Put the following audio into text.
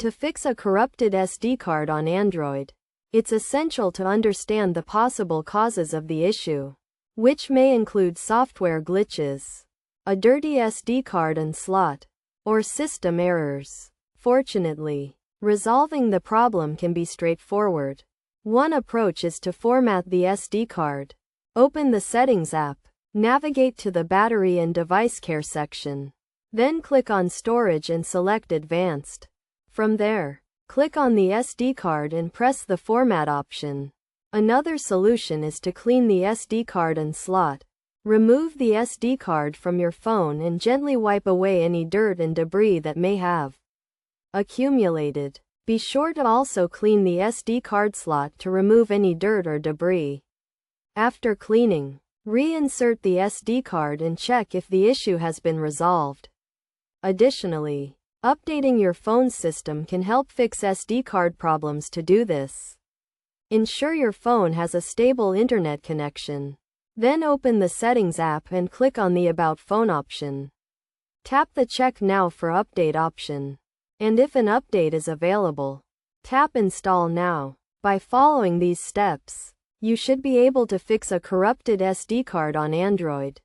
To fix a corrupted SD card on Android, it's essential to understand the possible causes of the issue, which may include software glitches, a dirty SD card and slot, or system errors. Fortunately, resolving the problem can be straightforward. One approach is to format the SD card. Open the Settings app, navigate to the Battery and Device Care section. Then click on Storage and select Advanced. From there, click on the SD card and press the Format option. Another solution is to clean the SD card and slot. Remove the SD card from your phone and gently wipe away any dirt and debris that may have accumulated. Be sure to also clean the SD card slot to remove any dirt or debris. After cleaning, reinsert the SD card and check if the issue has been resolved. Additionally, updating your phone system can help fix SD card problems. To do this, ensure your phone has a stable internet connection. Then open the Settings app and click on the About Phone option. Tap the Check Now for Update option. And if an update is available, tap Install Now. By following these steps, you should be able to fix a corrupted SD card on Android.